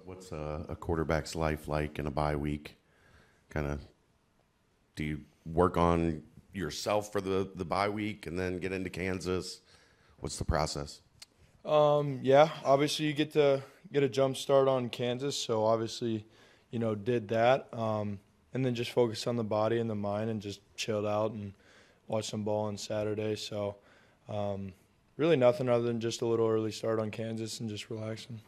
What's a quarterback's life like in a bye week? Kind of, do you work on yourself for the bye week and then get into Kansas? What's the process? Yeah, obviously you get to get a jump start on Kansas, so obviously, did that. And then just focus on the body and the mind and just chilled out and watched some ball on Saturday. So really nothing other than just a little early start on Kansas and just relaxing.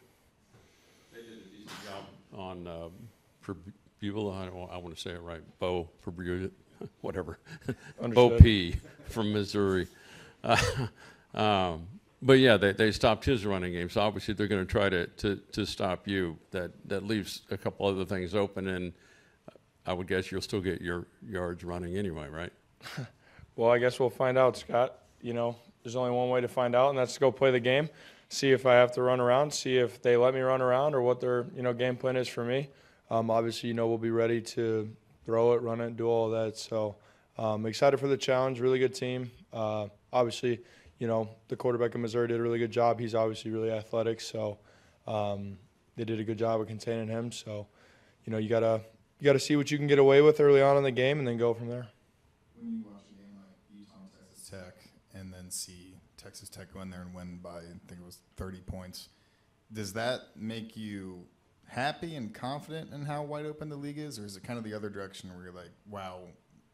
They did a decent job on Fabula. I want to say it right. Bo Fabula, whatever. Bo P from Missouri. But yeah, they stopped his running game. So obviously they're going to try to stop you. That leaves a couple other things open, and I would guess you'll still get your yards running anyway, right? Well, I guess we'll find out, Scott. There's only one way to find out, and that's to go play the game, see if I have to run around, see if they let me run around or what their game plan is for me. Obviously, we'll be ready to throw it, run it, do all of that. So excited for the challenge. Really good team. Obviously, the quarterback in Missouri did a really good job. He's obviously really athletic, so they did a good job of containing him. So, you gotta see what you can get away with early on in the game and then go from there. When you watch a game like Utah and Texas Tech and then see Texas Tech go in there and win by, I think it was 30 points, does that make you happy and confident in how wide open the league is, or is it kind of the other direction where you're like, wow,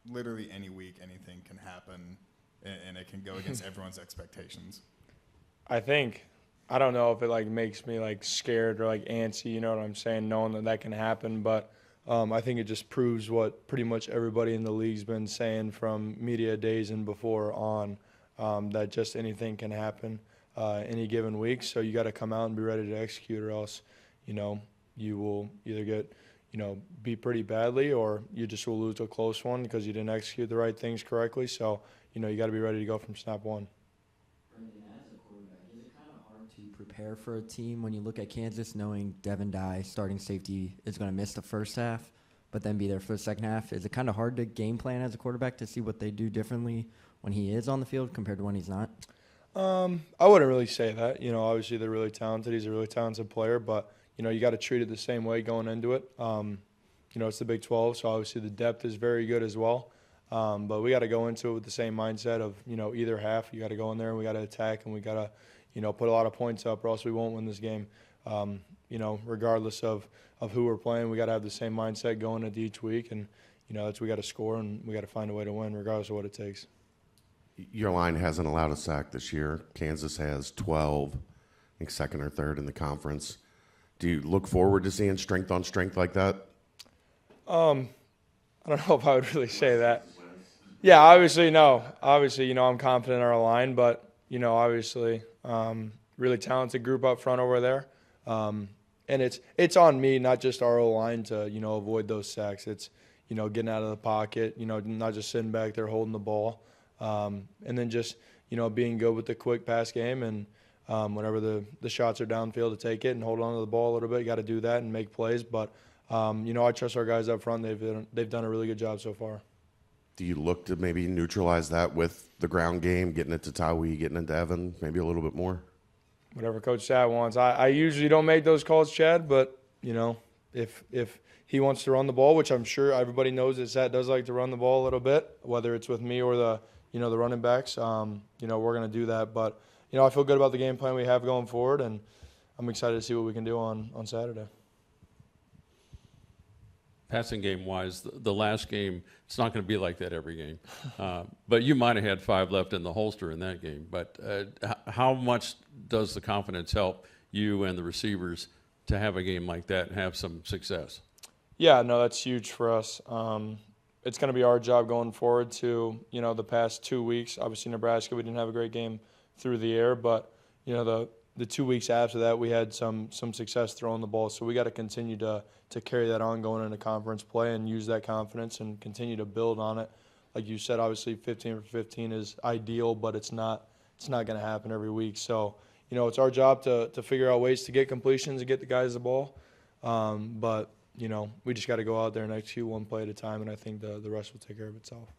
literally any week anything can happen and it can go against everyone's expectations? I don't know if it makes me scared or antsy, you know what I'm saying, knowing that can happen, but I think it just proves what pretty much everybody in the league's been saying from media days and before on, that just anything can happen any given week. So you got to come out and be ready to execute, or else, you will either get, beat pretty badly, or you just will lose a close one because you didn't execute the right things correctly. So, you got to be ready to go from snap one. Brendan, as a quarterback, is it kind of hard to prepare for a team when you look at Kansas, knowing Devin Dye, starting safety, is going to miss the first half, but then be there for the second half? Is it kind of hard to game plan as a quarterback to see what they do differently when he is on the field compared to when he's not? I wouldn't really say that. Obviously they're really talented. He's a really talented player, but, you got to treat it the same way going into it. It's the Big 12, so obviously the depth is very good as well. But we got to go into it with the same mindset of, either half. You got to go in there and we got to attack, and we got to, put a lot of points up, or else we won't win this game. Regardless of who we're playing, we got to have the same mindset going into each week, and that's we got to score and we got to find a way to win, regardless of what it takes. Your line hasn't allowed a sack this year. Kansas has 12, I think second or third in the conference. Do you look forward to seeing strength on strength like that? I don't know if I would really say that. Yeah, obviously, no. Obviously, I'm confident in our line, but, obviously, really talented group up front over there. And it's on me, not just our O-line, to, avoid those sacks. It's, getting out of the pocket, not just sitting back there holding the ball. And then just, being good with the quick pass game, and whenever the shots are downfield, to take it and hold on to the ball a little bit. You got to do that and make plays. But, I trust our guys up front. They've done a really good job so far. Do you look to maybe neutralize that with the ground game, getting it to Tawi, getting it to Evan, maybe a little bit more? Whatever Coach Chad wants. I usually don't make those calls, Chad, but, if he wants to run the ball, which I'm sure everybody knows that Chad does like to run the ball a little bit, whether it's with me or the running backs, we're going to do that. But, I feel good about the game plan we have going forward, and I'm excited to see what we can do on Saturday. Passing game-wise, the last game, it's not going to be like that every game. But you might have had 5 left in the holster in that game. But how much does the confidence help you and the receivers to have a game like that and have some success? Yeah, no, that's huge for us. It's going to be our job going forward to, the past 2 weeks. Obviously, Nebraska, we didn't have a great game through the air, but, the 2 weeks after that, we had some success throwing the ball. So we got to continue to carry that on going into conference play and use that confidence and continue to build on it. Like you said, obviously 15 for 15 is ideal, but it's not going to happen every week. So, it's our job to figure out ways to get completions and get the guys the ball. But, we just got to go out there and execute one play at a time, and I think the rest will take care of itself.